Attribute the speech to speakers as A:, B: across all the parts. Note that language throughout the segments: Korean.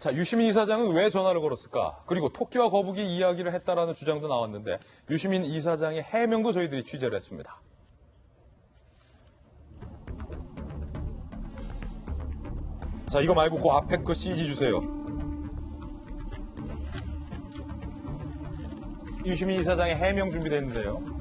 A: 자, 유시민 이사장은 왜 전화를 걸었을까? 그리고 토끼와 거북이 이야기를 했다라는 주장도 나왔는데 유시민 이사장의 해명도 저희들이 취재를 했습니다. 자, 이거 말고 그 앞에 그 CG 주세요. 유시민 이사장의 해명 준비됐는데요.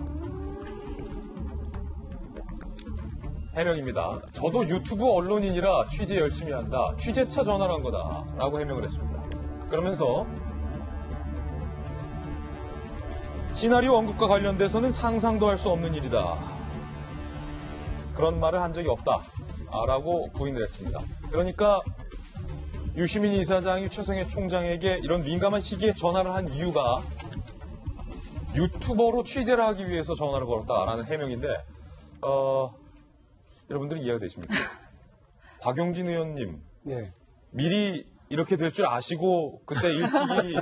A: 해명입니다. 저도 유튜브 언론인이라 취재 열심히 한다. 취재차 전화를 한 거다. 라고 해명을 했습니다. 그러면서 시나리오 언급과 관련돼서는 상상도 할 수 없는 일이다. 그런 말을 한 적이 없다. 라고 부인을 했습니다. 그러니까 유시민 이사장이 최성해 총장에게 이런 민감한 시기에 전화를 한 이유가 유튜버로 취재를 하기 위해서 전화를 걸었다라는 해명인데 여러분들은 이해가 되십니까? 박용진 의원님
B: 네.
A: 미리 이렇게 될 줄 아시고 그때 일찍이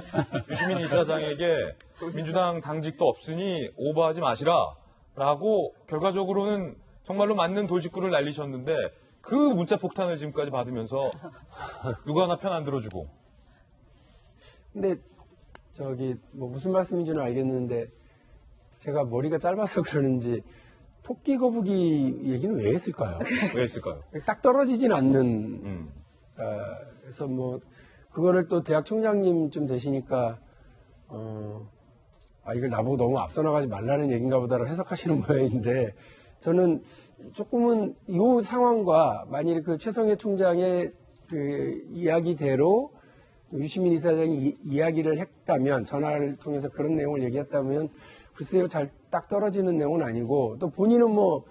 A: 유시민 이사장에게 민주당 당직도 없으니 오버하지 마시라라고 결과적으로는 정말로 맞는 돌직구를 날리셨는데 그 문자 폭탄을 지금까지 받으면서 누가 하나 편 안 들어주고.
B: 근데 저기 뭐 무슨 말씀인지는 알겠는데 제가 머리가 짧아서 그러는지 토끼 거북이 얘기는 왜 했을까요?
A: 왜 했을까요?
B: 딱 떨어지진 않는. 그래서 뭐 그거를 또 대학 총장님쯤 되시니까 이걸 나보고 너무 앞서 나가지 말라는 얘기인가 보다라고 해석하시는 모양인데 저는 조금은 이 상황과 만일 그 최성해 총장의 그 이야기대로 유시민 이사장이 이야기를 했다면 전화를 통해서 그런 내용을 얘기했다면 글쎄요 잘 딱 떨어지는 내용은 아니고 또 본인은 뭐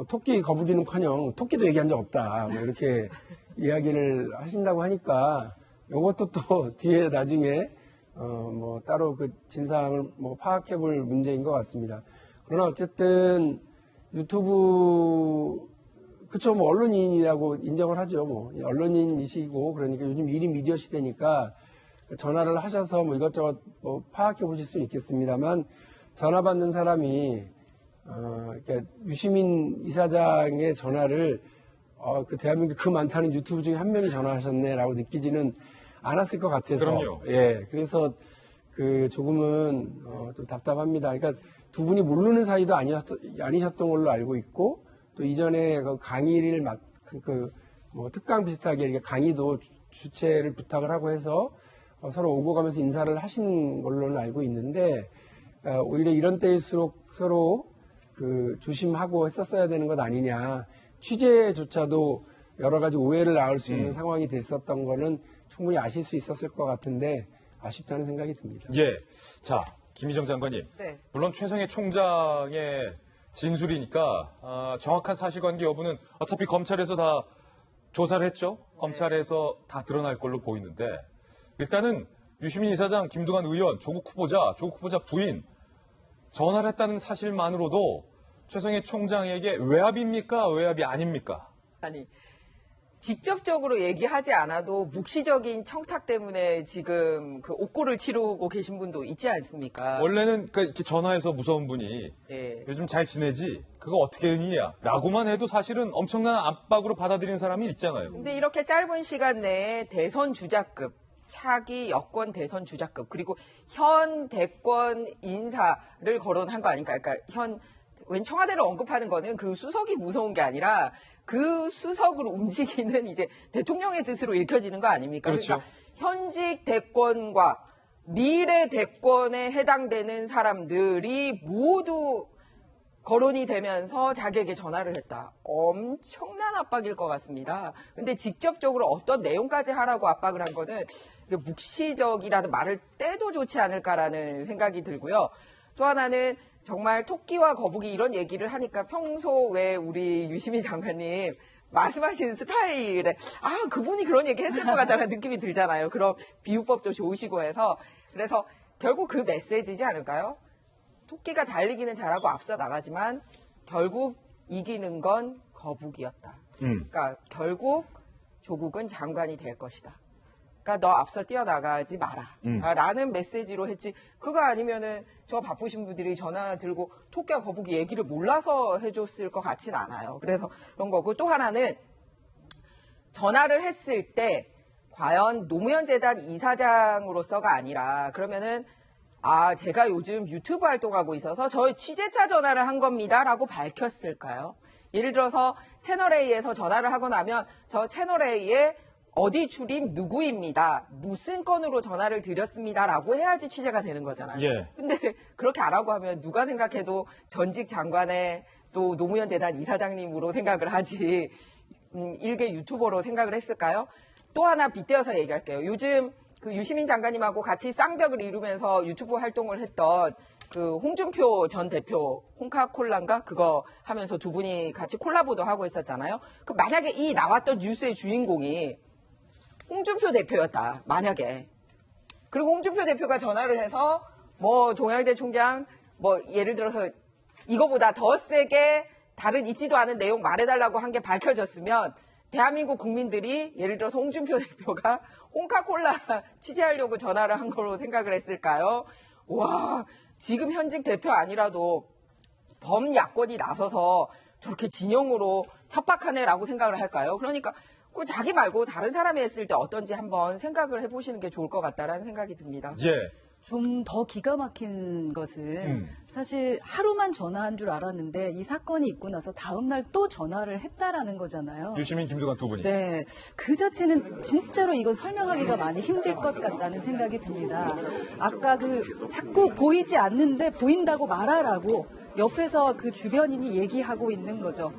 B: 토끼 거북이는커녕 토끼도 얘기한 적 없다 뭐 이렇게 이야기를 하신다고 하니까 이것도 또 뒤에 나중에 뭐 따로 그 진상을 뭐 파악해볼 문제인 것 같습니다. 그러나 어쨌든 유튜브 그쵸 뭐 언론인이라고 인정을 하죠. 뭐 언론인이시고 그러니까 요즘 일이 미디어 시대니까 전화를 하셔서 뭐 이것저것 뭐 파악해 보실 수는 있겠습니다만 전화 받는 사람이 그러니까 유시민 이사장의 전화를 그 대한민국 그 많다는 유튜브 중에 한 명이 전화하셨네라고 느끼지는 않았을 것 같아서.
A: 그럼요.
B: 예, 그래서 그 조금은 좀 답답합니다. 그러니까 두 분이 모르는 사이도 아니셨던 걸로 알고 있고 또 이전에 그 강의를 뭐 특강 비슷하게 이렇게 강의도 주최를 부탁을 하고 해서 서로 오고 가면서 인사를 하신 걸로는 알고 있는데 오히려 이런 때일수록 서로 그 조심하고 했었어야 되는 것 아니냐. 취재조차도 여러 가지 오해를 낳을 수 있는 상황이 됐었던 거는 충분히 아실 수 있었을 것 같은데 아쉽다는 생각이 듭니다.
A: 예. 자, 김희정 장관님.
C: 네.
A: 물론 최성해 총장의 진술이니까 정확한 사실관계 여부는 어차피 검찰에서 다 조사를 했죠. 검찰에서 다 드러날 걸로 보이는데 일단은 유시민 이사장, 김두관 의원, 조국 후보자 부인 전화를 했다는 사실만으로도 최성해 총장에게 외압입니까? 외압이 아닙니까?
C: 아니, 직접적으로 얘기하지 않아도 묵시적인 청탁 때문에 지금 그 옥고를 치르고 계신 분도 있지 않습니까?
A: 원래는 그러니까 이렇게 전화해서 무서운 분이
C: 예.
A: 요즘 잘 지내지? 그거 어떻게 된 일이야? 라고만 해도 사실은 엄청난 압박으로 받아들이는 사람이 있잖아요.
C: 근데 이렇게 짧은 시간 내에 대선 주자급, 차기 여권 대선 주자급, 그리고 현 대권 인사를 거론한 거 아닙니까? 그러니까 웬 청와대를 언급하는 거는 그 수석이 무서운 게 아니라 그 수석으로 움직이는 이제 대통령의 뜻으로 읽혀지는 거 아닙니까?
A: 그렇죠.
C: 그러니까 현직 대권과 미래 대권에 해당되는 사람들이 모두 거론이 되면서 자기에게 전화를 했다. 엄청난 압박일 것 같습니다. 근데 직접적으로 어떤 내용까지 하라고 압박을 한 거는 묵시적이라는 말을 떼도 좋지 않을까라는 생각이 들고요. 또 하나는 정말 토끼와 거북이 이런 얘기를 하니까 평소 왜 우리 유시민 장관님 말씀하시는 스타일에 그분이 그런 얘기 했을 것 같다는 느낌이 들잖아요. 그럼 비유법도 좋으시고 해서 그래서 결국 그 메시지지 않을까요? 토끼가 달리기는 잘하고 앞서 나가지만 결국 이기는 건 거북이였다. 그러니까 결국 조국은 장관이 될 것이다. 그러니까 너 앞서 뛰어나가지 마라. 라는 메시지로 했지. 그거 아니면은 저 바쁘신 분들이 전화 들고 토끼와 거북이 얘기를 몰라서 해줬을 것 같진 않아요. 그래서 그런 거고 또 하나는 전화를 했을 때 과연 노무현 재단 이사장으로서가 아니라 그러면은 제가 요즘 유튜브 활동하고 있어서 저희 취재차 전화를 한 겁니다라고 밝혔을까요? 예를 들어서 채널A에서 전화를 하고 나면 저 채널A에 어디 출입 누구입니다. 무슨 건으로 전화를 드렸습니다라고 해야지 취재가 되는 거잖아요.
A: 예.
C: 근데 그렇게 안 하고 하면 누가 생각해도 전직 장관의 또 노무현 재단 이사장님으로 생각을 하지 일개 유튜버로 생각을 했을까요? 또 하나 빗대어서 얘기할게요. 요즘 그 유시민 장관님하고 같이 쌍벽을 이루면서 유튜브 활동을 했던 그 홍준표 전 대표 홍카콜라인가 그거 하면서 두 분이 같이 콜라보도 하고 있었잖아요. 그 만약에 이 나왔던 뉴스의 주인공이 홍준표 대표였다. 만약에. 그리고 홍준표 대표가 전화를 해서 뭐 종양대 총장 뭐 예를 들어서 이거보다 더 세게 다른 있지도 않은 내용 말해달라고 한 게 밝혀졌으면 대한민국 국민들이 예를 들어서 홍준표 대표가 홍카콜라 취재하려고 전화를 한 걸로 생각을 했을까요? 와, 지금 현직 대표 아니라도 범야권이 나서서 저렇게 진영으로 협박하네라고 생각을 할까요? 그러니까 그 자기 말고 다른 사람이 했을 때 어떤지 한번 생각을 해보시는 게 좋을 것 같다라는 생각이 듭니다.
A: 예.
D: 좀 더 기가 막힌 것은 사실 하루만 전화한 줄 알았는데 이 사건이 있고 나서 다음 날 또 전화를 했다라는 거잖아요.
A: 유시민, 김두관 두 분이.
D: 네, 그 자체는 진짜로 이건 설명하기가 많이 힘들 것 같다는 생각이 듭니다. 아까 그 자꾸 보이지 않는데 보인다고 말하라고 옆에서 그 주변인이 얘기하고 있는 거죠.